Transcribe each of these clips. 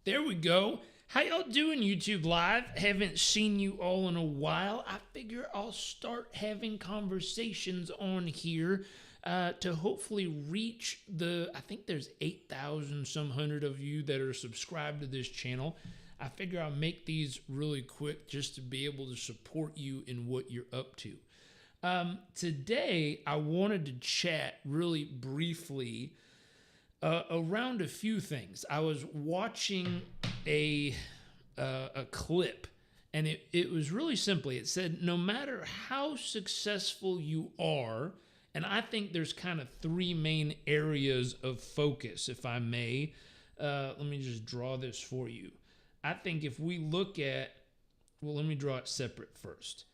There we go. How y'all doing, YouTube Live? Haven't seen you all in a while. I figure I'll start having conversations on here to hopefully reach I think there's 8,000 some hundred of you that are subscribed to this channel. I figure I'll make these really quick just to be able to support you in what you're up to. Today, I wanted to chat really briefly around a few things. I was watching a clip, and it was really simply, it said, no matter how successful you are, and I think there's kind of three main areas of focus, if I may. Let me just draw this for you. I think if we look at, well, let me draw it separate first.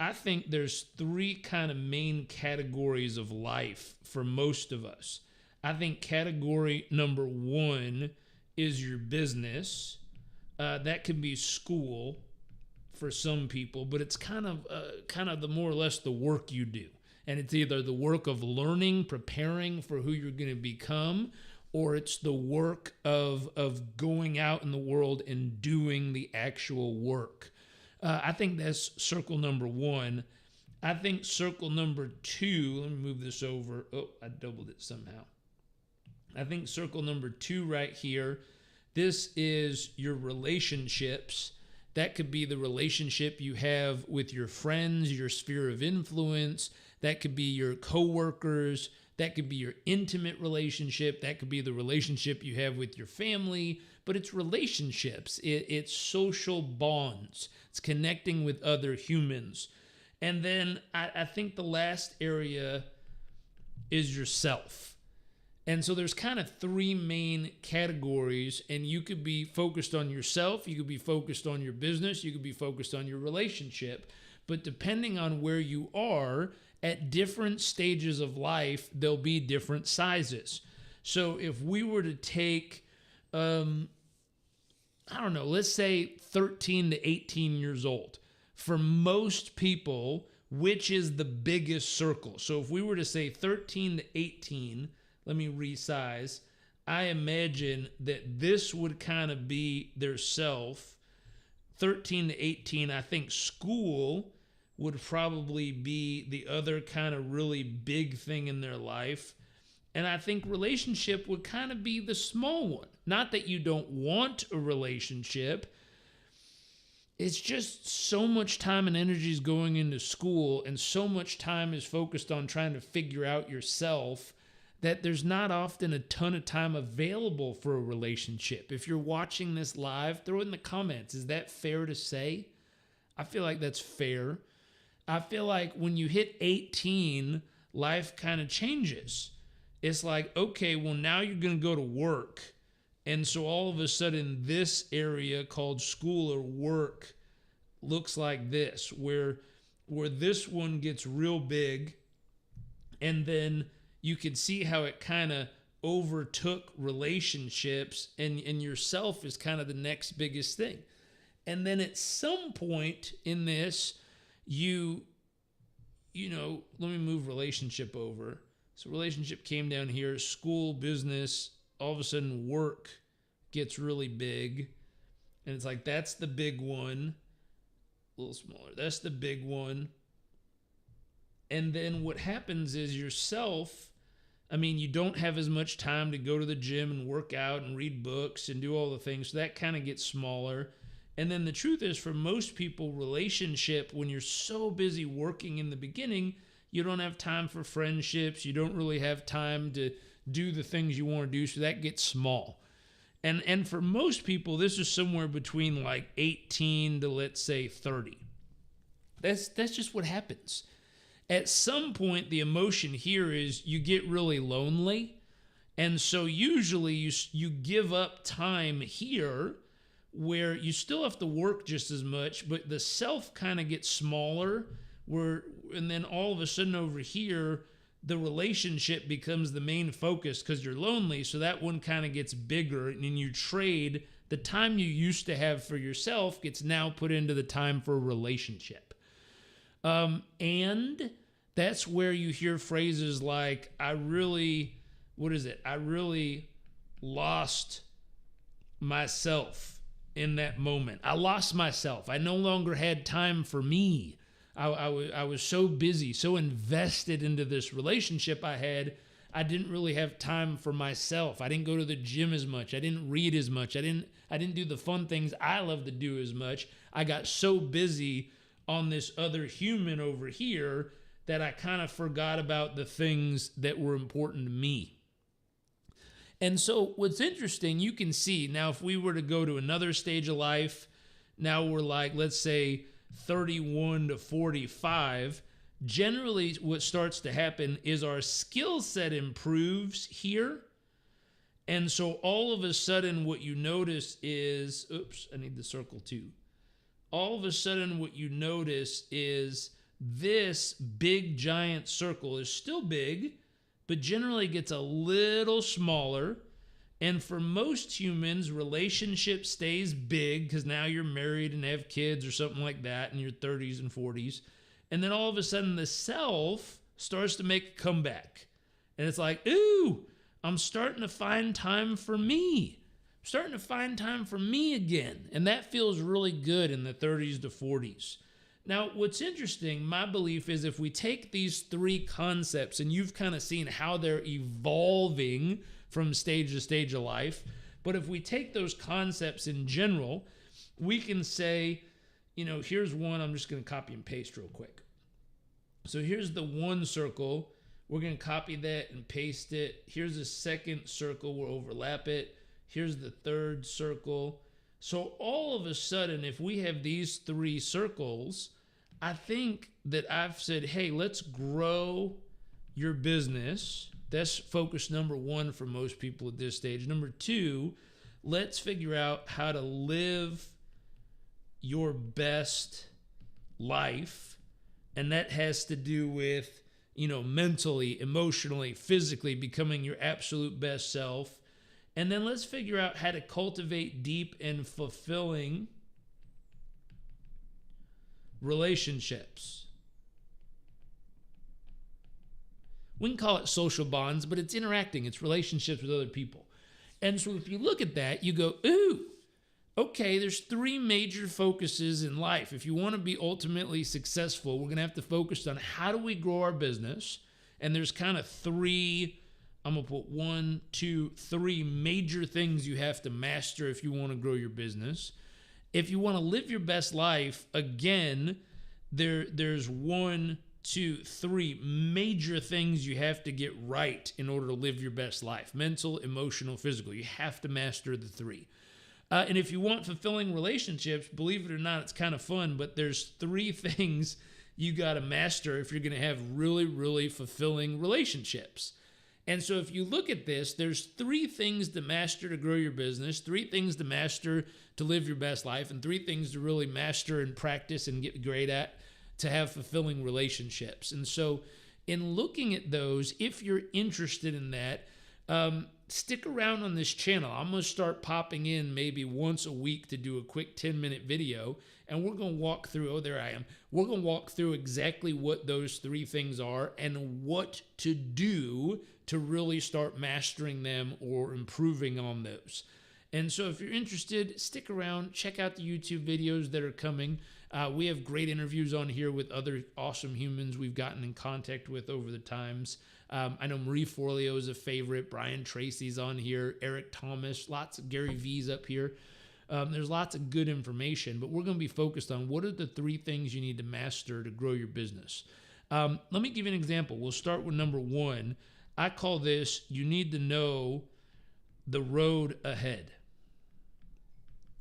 I think there's three kind of main categories of life for most of us. I think category number one is your business. That could be school for some people, but it's kind of the more or less the work you do. And it's either the work of learning, preparing for who you're going to become, or it's the work of going out in the world and doing the actual work. I think that's circle number one. I think circle number two, let me move this over. Oh, I doubled it somehow. I think circle number two right here, this is your relationships. That could be the relationship you have with your friends, your sphere of influence. That could be your coworkers. That could be your intimate relationship. That could be the relationship you have with your family. But it's relationships. It's social bonds. It's connecting with other humans. And then I think the last area is yourself. And so there's kind of three main categories, and you could be focused on yourself, you could be focused on your business, you could be focused on your relationship. But depending on where you are, at different stages of life, there'll be different sizes. So if we were to take, I don't know, let's say 13 to 18 years old, for most people, which is the biggest circle? So if we were to say 13 to 18, let me resize. I imagine that this would kind of be their self. 13 to 18, I think school would probably be the other kind of really big thing in their life. And I think relationship would kind of be the small one. Not that you don't want a relationship. It's just so much time and energy is going into school, and so much time is focused on trying to figure out yourself, that there's not often a ton of time available for a relationship. If you're watching this live, throw it in the comments. Is that fair to say? I feel like that's fair. I feel like when you hit 18, life kind of changes. It's like, okay, well, now you're going to go to work. And so all of a sudden, this area called school or work looks like this, where this one gets real big, and then you could see how it kind of overtook relationships, and yourself is kind of the next biggest thing. And then at some point in this, you know, let me move relationship over. So relationship came down here, school, business, all of a sudden work gets really big. And it's like, that's the big one. A little smaller. That's the big one. And then what happens is yourself, I mean, you don't have as much time to go to the gym and work out and read books and do all the things. So that kind of gets smaller. And then the truth is, for most people, relationship, when you're so busy working in the beginning, you don't have time for friendships. You don't really have time to do the things you want to do. So that gets small. And for most people, this is somewhere between like 18 to, let's say, 30. That's just what happens. At some point, the emotion here is you get really lonely. And so usually you give up time here where you still have to work just as much, but the self kind of gets smaller. And then all of a sudden over here, the relationship becomes the main focus because you're lonely. So that one kind of gets bigger, and then you trade the time you used to have for yourself gets now put into the time for a relationship. And that's where you hear phrases like, I really lost myself in that moment. I lost myself. I no longer had time for me. I was so busy, so invested into this relationship I had, I didn't really have time for myself. I didn't go to the gym as much. I didn't read as much. I didn't do the fun things I love to do as much. I got so busy on this other human over here that I kind of forgot about the things that were important to me. And so what's interesting, you can see now, if we were to go to another stage of life, now we're like, let's say 31 to 45, generally what starts to happen is our skill set improves here. And so all of a sudden what you notice is, oops, I need the circle too. All of a sudden what you notice is this big giant circle is still big, but generally gets a little smaller. And for most humans, relationship stays big because now you're married and have kids or something like that in your 30s and 40s. And then all of a sudden the self starts to make a comeback. And it's like, ooh, I'm starting to find time for me. I'm starting to find time for me again. And that feels really good in the 30s to 40s. Now, what's interesting, my belief is if we take these three concepts, and you've kind of seen how they're evolving from stage to stage of life, but if we take those concepts in general, we can say, here's one. I'm just going to copy and paste real quick. So here's the one circle. We're going to copy that and paste it. Here's a second circle. We'll overlap it. Here's the third circle. So all of a sudden, if we have these three circles, I think that I've said, hey, let's grow your business. That's focus number one for most people at this stage. Number two, let's figure out how to live your best life. And that has to do with, mentally, emotionally, physically becoming your absolute best self. And then let's figure out how to cultivate deep and fulfilling relationships. We can call it social bonds, but it's interacting. It's relationships with other people. And so if you look at that, you go, ooh, okay, there's three major focuses in life. If you want to be ultimately successful, we're going to have to focus on how do we grow our business. And there's kind of three, I'm going to put 1, 2, 3 major things you have to master if you want to grow your business. If you want to live your best life, again, there's 1, 2, 3 major things you have to get right in order to live your best life. Mental, emotional, physical. You have to master the three. And if you want fulfilling relationships, believe it or not, it's kind of fun, but there's 3 things you got to master if you're going to have really, really fulfilling relationships. And so if you look at this, there's 3 things to master to grow your business, 3 things to master to live your best life, and 3 things to really master and practice and get great at to have fulfilling relationships. And so in looking at those, if you're interested in that, stick around on this channel. I'm going to start popping in maybe once a week to do a quick 10-minute video, and we're going to walk through, oh, there I am. We're going to walk through exactly what those 3 things are and what to do to really start mastering them or improving on those. And so if you're interested, stick around, check out the YouTube videos that are coming. We have great interviews on here with other awesome humans we've gotten in contact with over the times. I know Marie Forleo is a favorite. Brian Tracy's on here. Eric Thomas. Lots of Gary V's up here. There's lots of good information, but we're going to be focused on what are the 3 things you need to master to grow your business. Let me give you an example. We'll start with number 1. I call this, you need to know the road ahead.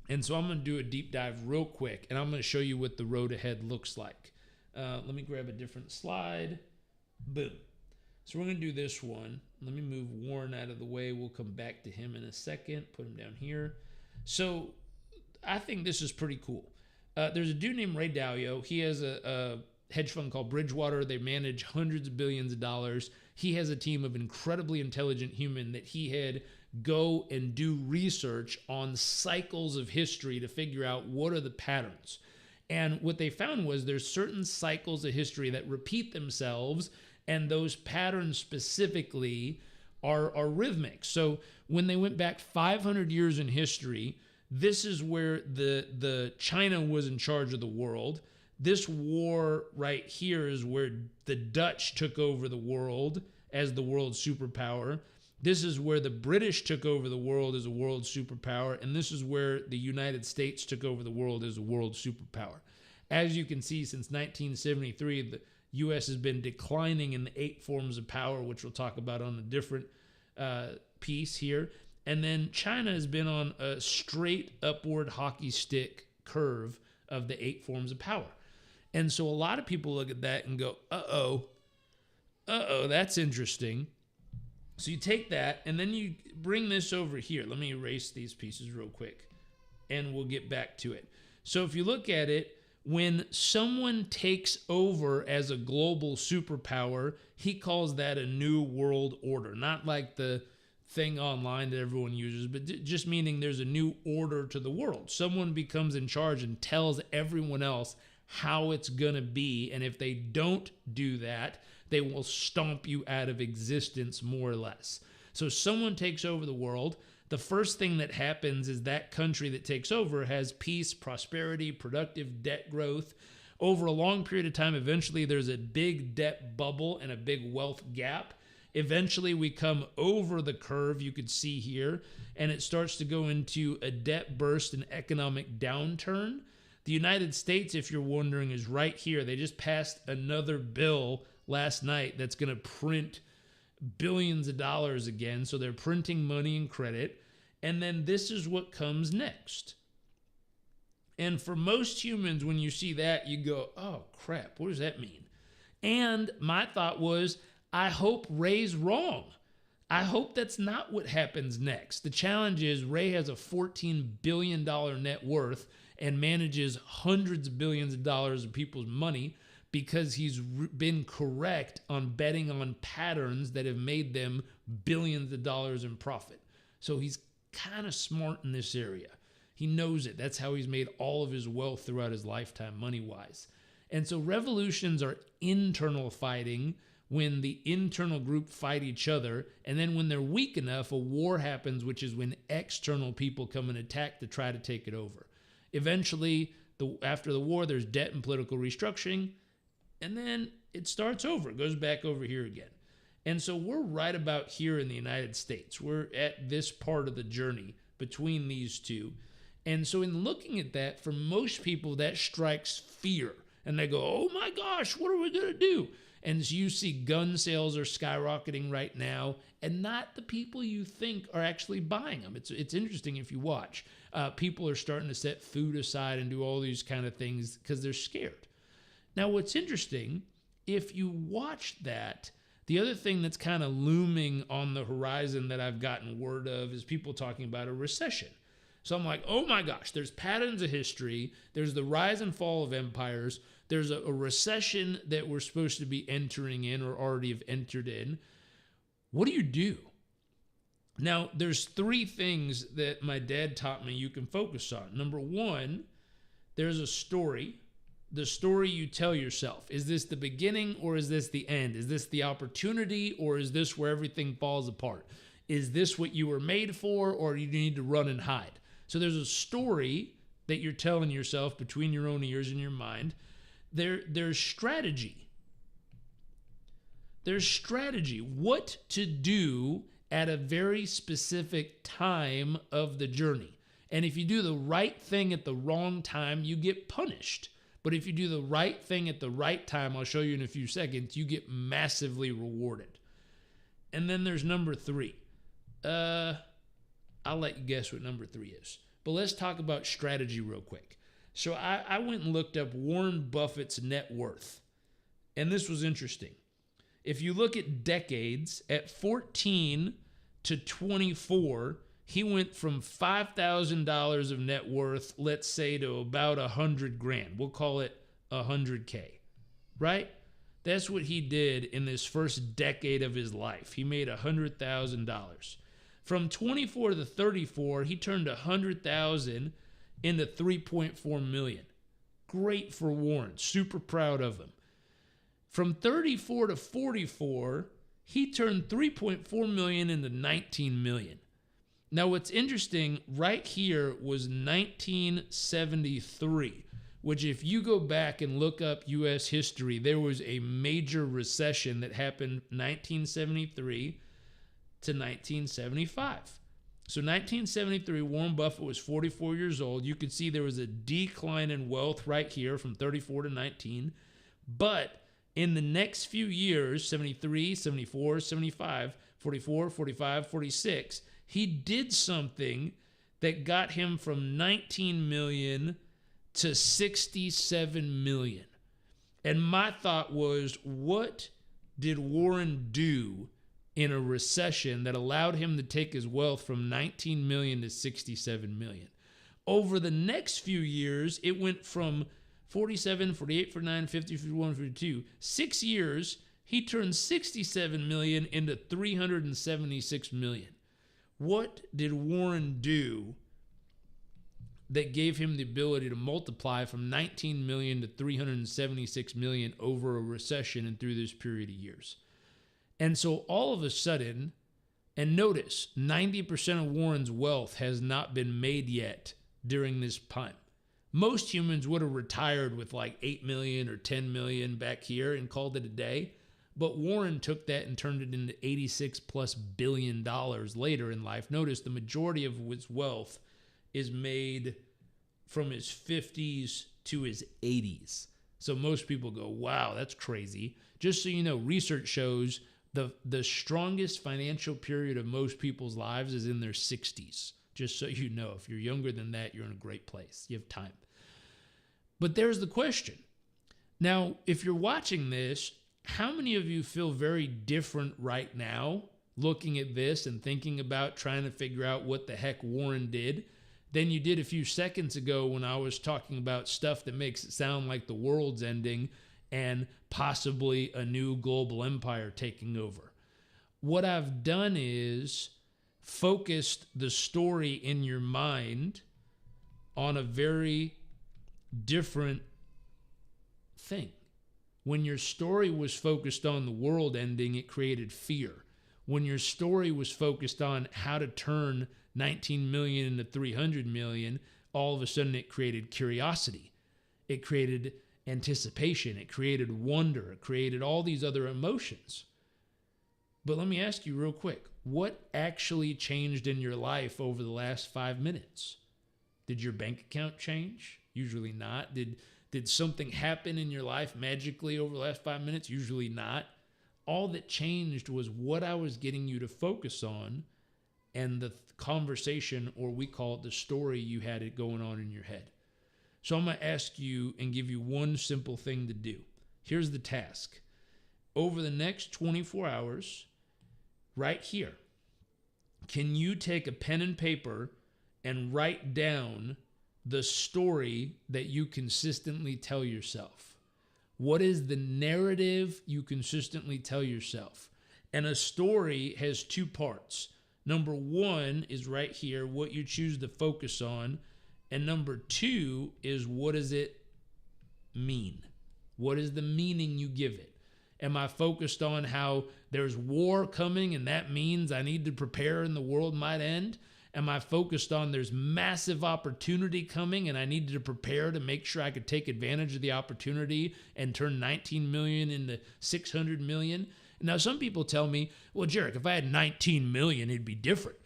And so I'm going to do a deep dive real quick, and I'm going to show you what the road ahead looks like. Let me grab a different slide. Boom. So we're going to do this one. Let me move Warren out of the way. We'll come back to him in a second. Put him down here. So I think this is pretty cool. There's a dude named Ray Dalio. He has a hedge fund called Bridgewater. They manage hundreds of billions of dollars. He has a team of incredibly intelligent human that he had go and do research on cycles of history to figure out what are the patterns. And what they found was there's certain cycles of history that repeat themselves, and those patterns specifically are rhythmic. So when they went back 500 years in history, this is where the China was in charge of the world. This war right here is where the Dutch took over the world as the world superpower. This is where the British took over the world as a world superpower. And this is where the United States took over the world as a world superpower. As you can see, since 1973, the U.S. has been declining in the 8 forms of power, which we'll talk about on a different piece here. And then China has been on a straight upward hockey stick curve of the 8 forms of power. And so a lot of people look at that and go, uh-oh, that's interesting. So you take that and then you bring this over here. Let me erase these pieces real quick and we'll get back to it. So if you look at it, when someone takes over as a global superpower, he calls that a new world order. Not like the thing online that everyone uses, but just meaning there's a new order to the world. Someone becomes in charge and tells everyone else how it's gonna be, and if they don't do that, they will stomp you out of existence, more or less. So someone takes over the world. The first thing that happens is that country that takes over has peace, prosperity, productive debt growth. Over a long period of time, eventually there's a big debt bubble and a big wealth gap. Eventually we come over the curve you could see here, and it starts to go into a debt burst and economic downturn. The United States, if you're wondering, is right here. They just passed another bill last night that's going to print billions of dollars again. So they're printing money and credit. And then this is what comes next. And for most humans, when you see that, you go, oh crap, what does that mean? And my thought was, I hope Ray's wrong. I hope that's not what happens next. The challenge is Ray has a $14 billion net worth and manages hundreds of billions of dollars of people's money because he's been correct on betting on patterns that have made them billions of dollars in profit. So he's kind of smart in this area. He knows it. That's how he's made all of his wealth throughout his lifetime, money-wise. And so revolutions are internal fighting, when the internal group fight each other, and then when they're weak enough, a war happens, which is when external people come and attack to try to take it over. Eventually, after the war, there's debt and political restructuring, and then it starts over. It goes back over here again. And so we're right about here in the United States. We're at this part of the journey between these two. And so in looking at that, for most people, that strikes fear. And they go, oh my gosh, what are we going to do? And as you see, gun sales are skyrocketing right now, and not the people you think are actually buying them. It's interesting if you watch. People are starting to set food aside and do all these kind of things because they're scared. Now, what's interesting, if you watch that, the other thing that's kind of looming on the horizon that I've gotten word of is people talking about a recession. So I'm like, oh my gosh, there's patterns of history. There's the rise and fall of empires. There's a recession that we're supposed to be entering in or already have entered in. What do you do? Now, there's 3 things that my dad taught me you can focus on. Number 1, there's a story. The story you tell yourself. Is this the beginning or is this the end? Is this the opportunity or is this where everything falls apart? Is this what you were made for or do you need to run and hide? So there's a story that you're telling yourself between your own ears and your mind. There's strategy. There's strategy. What to do at a very specific time of the journey. And if you do the right thing at the wrong time, you get punished. But if you do the right thing at the right time, I'll show you in a few seconds, you get massively rewarded. And then there's number 3. I'll let you guess what number 3 is. But let's talk about strategy real quick. So I went and looked up Warren Buffett's net worth. And this was interesting. If you look at decades, at 14 to 24, he went from $5,000 of net worth, let's say, to about $100,000. We'll call it $100K, right? That's what he did in this first decade of his life. He made $100,000. From 24 to 34, he turned $100,000 into $3.4 million. Great for Warren. Super proud of him. From 34 to 44, he turned 3.4 million into 19 million. Now, what's interesting right here was 1973, which if you go back and look up U.S. history, there was a major recession that happened 1973 to 1975. So 1973, Warren Buffett was 44 years old. You can see there was a decline in wealth right here from 34 to 19. But in the next few years, 73, 74, 75, 44, 45, 46, he did something that got him from 19 million to 67 million. And my thought was, what did Warren do in a recession that allowed him to take his wealth from 19 million to 67 million? Over the next few years, it went from 47, 48, 49, 50, 51, 52. 6 years, he turned 67 million into 376 million. What did Warren do that gave him the ability to multiply from 19 million to 376 million over a recession and through this period of years? And so all of a sudden, and notice, 90% of Warren's wealth has not been made yet during this time. Most humans would have retired with like 8 million or 10 million back here and called it a day. But Warren took that and turned it into $86+ billion later in life. Notice the majority of his wealth is made from his 50s to his 80s. So most people go, wow, that's crazy. Just so you know, research shows the strongest financial period of most people's lives is in their 60s. Just so you know, if you're younger than that, you're in a great place. You have time. But there's the question. Now, if you're watching this, how many of you feel very different right now looking at this and thinking about trying to figure out what the heck Warren did than you did a few seconds ago when I was talking about stuff that makes it sound like the world's ending and possibly a new global empire taking over? What I've done is focused the story in your mind on a very different thing. When your story was focused on the world ending, it created fear. When your story was focused on how to turn 19 million into 300 million, all of a sudden it created curiosity. It created anticipation. It created wonder. It created all these other emotions. But let me ask you real quick, what actually changed in your life over the last 5 minutes? Did your bank account change? Usually not. Did something happen in your life magically over the last 5 minutes? Usually not. All that changed was what I was getting you to focus on and the conversation, or we call it the story you had it going on in your head. So I'm going to ask you and give you one simple thing to do. Here's the task. Over the next 24 hours, right here, can you take a pen and paper and write down the story that you consistently tell yourself? What is the narrative you consistently tell yourself? And a story has two parts. Number one is right here, what you choose to focus on. And number two is, what does it mean? What is the meaning you give it? Am I focused on how there's war coming and that means I need to prepare and the world might end? Am I focused on there's massive opportunity coming and I needed to prepare to make sure I could take advantage of the opportunity and turn 19 million into 600 million? Now, some people tell me, well, Jarek, if I had 19 million, it'd be different.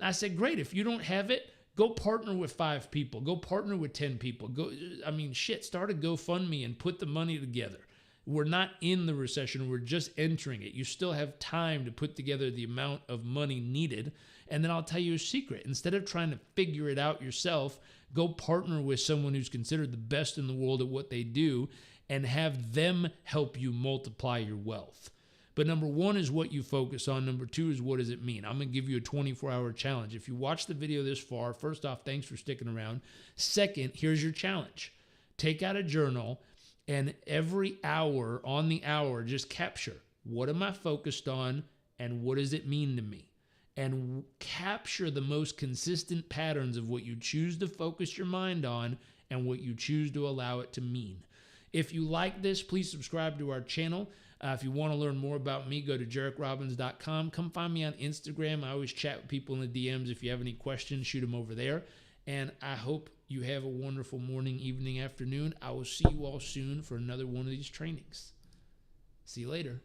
I said, great. If you don't have it, go partner with 5 people. Go partner with 10 people. Start a GoFundMe and put the money together. We're not in the recession. We're just entering it. You still have time to put together the amount of money needed. And then I'll tell you a secret. Instead of trying to figure it out yourself, go partner with someone who's considered the best in the world at what they do and have them help you multiply your wealth. But number one is what you focus on. Number two is, what does it mean? I'm going to give you a 24-hour challenge. If you watch the video this far, first off, thanks for sticking around. Second, here's your challenge. Take out a journal and every hour on the hour, just capture, what am I focused on and what does it mean to me? And capture the most consistent patterns of what you choose to focus your mind on and what you choose to allow it to mean. If you like this, please subscribe to our channel. If you want to learn more about me, go to JerrickRobbins.com. Come find me on Instagram. I always chat with people in the DMs. If you have any questions, shoot them over there. And I hope you have a wonderful morning, evening, afternoon. I will see you all soon for another one of these trainings. See you later.